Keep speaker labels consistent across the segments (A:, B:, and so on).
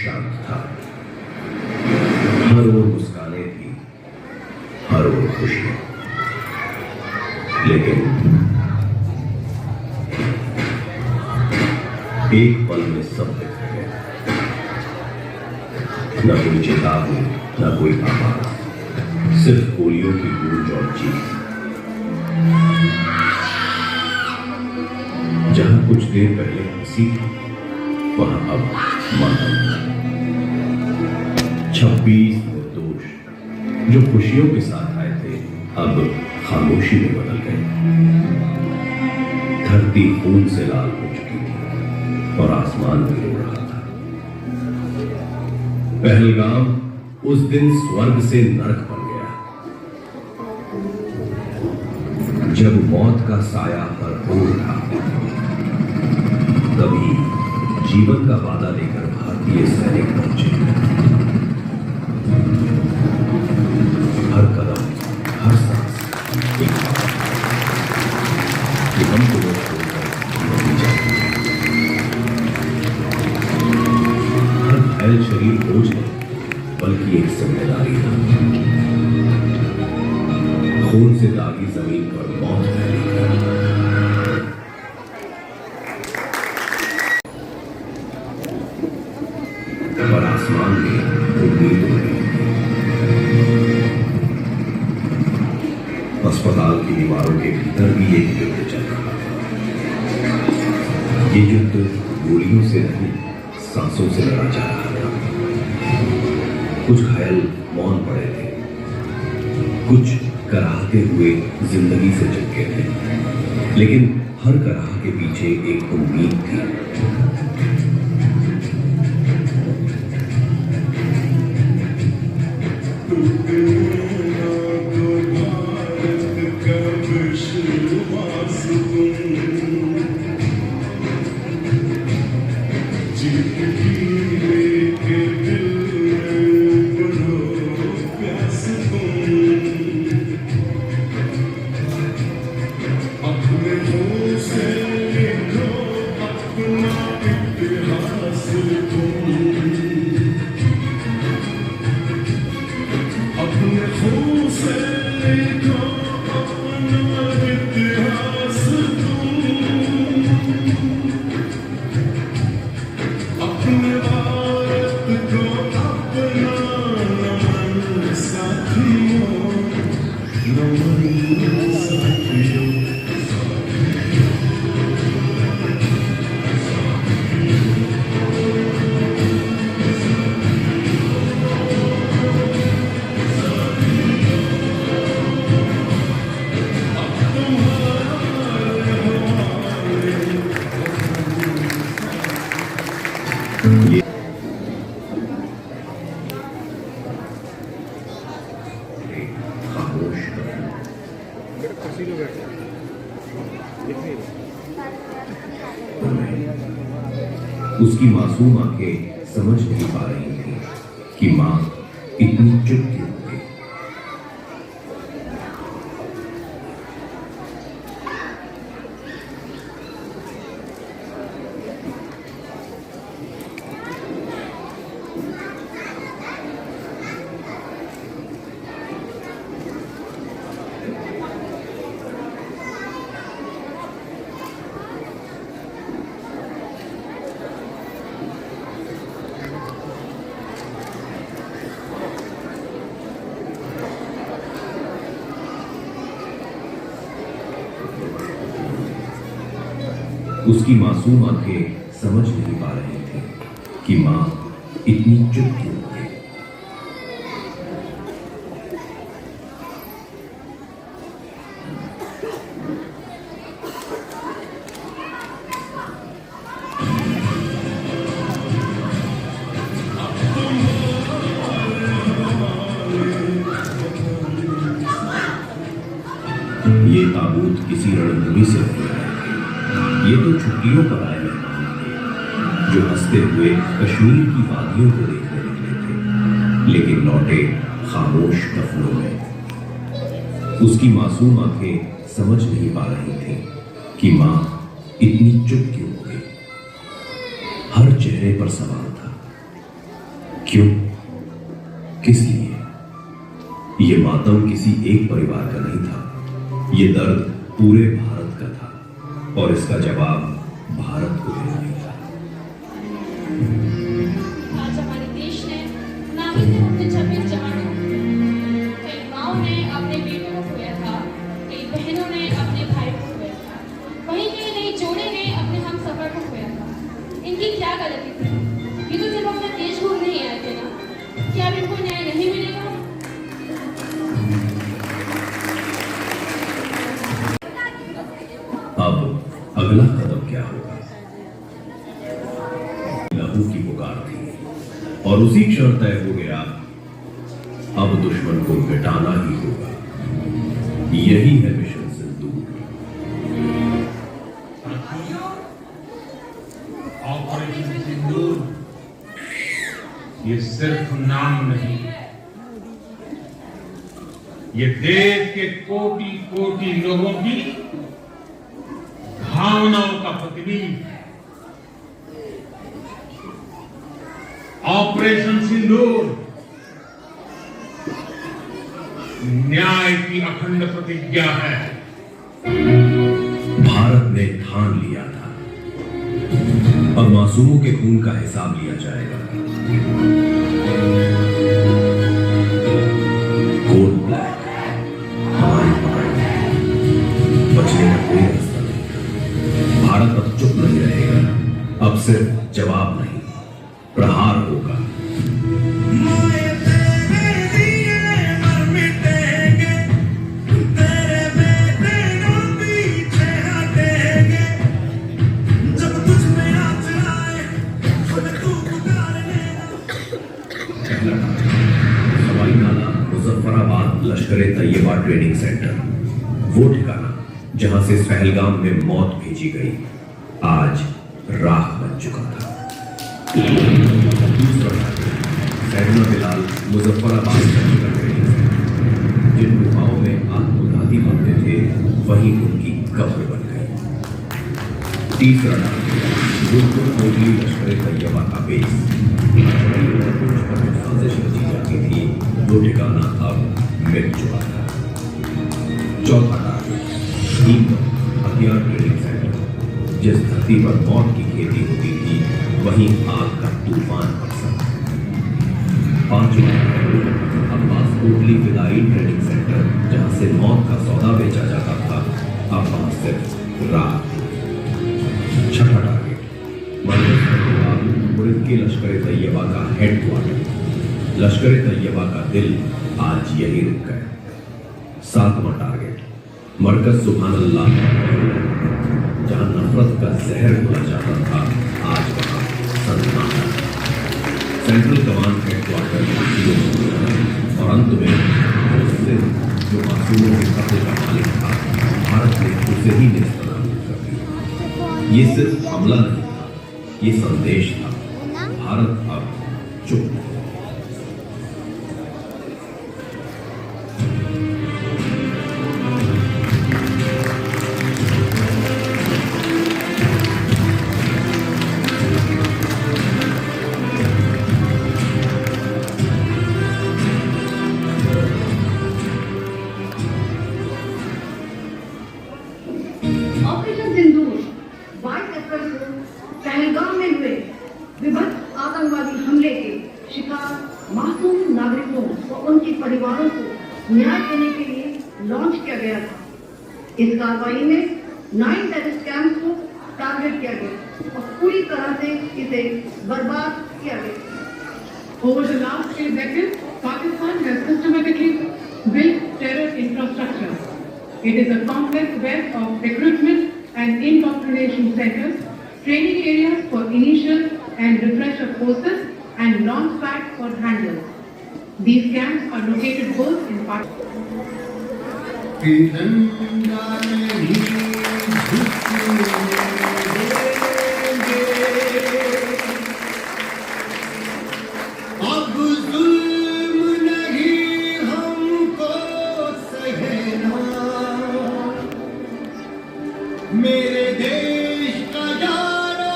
A: शांत था। हर ओर मुस्कानें थी, हर ओर खुशियां। लेकिन एक पल में सब बिखर गया। न कोई चेतावनी, न कोई आवाज, सिर्फ गोलियों की गूंज और चीख। जहां कुछ देर पहले हंसी थी, वहां अब मातम था। 26 निर्दोष जो खुशियों के साथ आए थे, अब खामोशी में बदल गए। धरती खून से लाल हो चुकी थी और आसमान भी रो रहा था। पहलगाम उस दिन स्वर्ग से नरक बन गया, जब मौत का साया हर ओर था। तभी जीवन का वादा लेकर भारतीय सैनिक पहुंचे। हर कदम, हर सांस एक बात कि हम तुम्हें छोड़कर नहीं जाएंगे। हर घायल शरीर बोझ नहीं, बल्कि एक जिम्मेदारी था। खून से दागी जमीन पर मौत फैली। पर आसमान में उम्मीद हो रही थी। अस्पताल की दीवारों के भीतर भी एक युद्ध चल रहा था। ये युद्ध गोलियों से नहीं, सांसों से लड़ा जा रहा था। कुछ घायल मौन पड़े थे, कुछ कराहते हुए जिंदगी से चिपके थे, लेकिन हर कराह के पीछे एक उम्मीद थी। उसकी मासूम आंखें समझ नहीं पा रही थी कि मां इतनी चुप क्यों हो गई। उसकी मासूम आंखें समझ नहीं पा रही थी कि मां इतनी चुप क्यों हो गई। ये ताबूत किसी रणभूमि से नहीं आया। ये तो छुट्टियों पर आए मेहमान थे, जो हंसते हुए कश्मीर की वादियों को देखने निकले थे, लेकिन लौटे खामोश कफनों में। उसकी मासूम आंखें समझ नहीं पा रही थी कि मां इतनी चुप क्यों हो गई। हर चेहरे पर सवाल था, क्यों, किस लिए? ये मातम किसी एक परिवार का नहीं था, ये दर्द पूरे भारत का था और इसका जवाब भारत को देना ही था।
B: आज हमारे देश ने नामी से अपने 26 जवानों को, कई माओं ने अपने बेटों को खोया था, कई बहनों ने अपने भाई को खोया था, वहीं कई नई जोड़े ने अपने हम सफर को खोया था। इनकी क्या गलती थी? ये तो सिर्फ अपना देश घूमने ही आए थे ना, क्या अब इनको न्याय नहीं मिलेगा?
A: अब अगला कदम क्या होगा? लहू की पुकार थी और उसी क्षण तय हो गया, अब दुश्मन को मिटाना ही होगा। यही है मिशन सिंदूर।
C: ऑपरेशन सिंदूर ये सिर्फ नाम नहीं, ये देश के कोटि कोटि लोगों की भावनाओं का प्रतिबिंब है। ऑपरेशन सिंदूर न्याय की अखंड प्रतिज्ञा है।
A: भारत ने ठान लिया था, अब मासूमों के खून का हिसाब लिया जाएगा। कोड ब्लैक हमारी पकड़ है, बचने का कोई रास्ता नहीं। भारत अब चुप नहीं रहेगा, अब सिर्फ जवाब नहीं, प्रहार होगा। हवाई नाला मुजफ्फराबाद लश्कर-ए-तैयबा ट्रेनिंग सेंटर, वो ठिकाना जहां से पहलगाम में मौत भेजी गई, आज राख बन चुका था। दूसरा सैदना बिलाल मुजफ्फराबाद लश्कर ट्रेनिंग सेंटर, जिन गुफाओं में आत्मघाती बनते थे, वहीं उनकी कब्र बन गई। तीसरा कोटली लश्कर-ए-तैयबा का बेस, साजिश रची जाती थी, वो ठिकाना अब मिट चुका था। चौथा हथियार ट्रेनिंग सेंटर, जिस धरती पर मौत की खेती होती थी, वहीं आग का तूफान बरसा। पांचवा अब्बास कोटली फिदाई ट्रेनिंग सेंटर, जहां से मौत का सौदा बेचा जाता था, अब वहां सिर्फ राख। छठा टारगेट के लश्कर-ए-तैयबा का हेडक्वार्टर, लश्कर-ए-तैयबा का दिल आज यही रुक गया। सातवां टारगेट मरकज सुभानअल्लाह, जहां नफरत का जहर घुला जाता था, आज वहां सन्नाटा। सेंट्रल कमांड हेडक्वार्टर और अंत में जो मासूमों के कब्जे का मालिक था, भारत ने उसे ही नेस्तनाबूद कर दिया। ये सिर्फ हमला नहीं था, ये संदेश था, भारत अब चुप है।
D: ऑपरेशन सिंदूर 22 अप्रैल को पहलगाम में हुए विभत्स आतंकवादी हमले के शिकार मासूम नागरिकों और उनके परिवारों को न्याय देने के लिए लॉन्च किया गया था। इस कार्रवाई में 9 टेररिस्ट कैंप्स को टारगेट किया गया और पूरी तरह से इसे बर्बाद किया गया।
E: Over the last 3 decades, Pakistan has systematically built terror infrastructure. It is a complex web of recruitment and indoctrination centers, training areas for initial and refresher courses, and launch pads for handlers. These camps are located both in
F: मेरे देश का जानो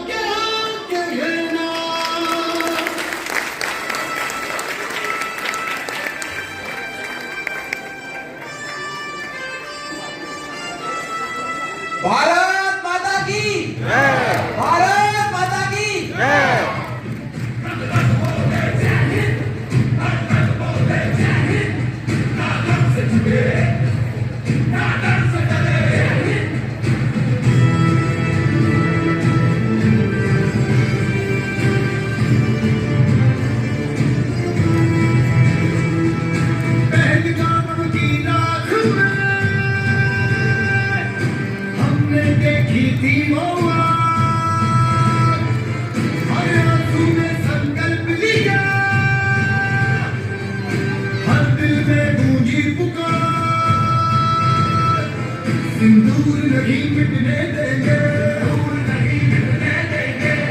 F: क्या कहना,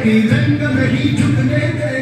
F: की जंग नहीं झुकने दे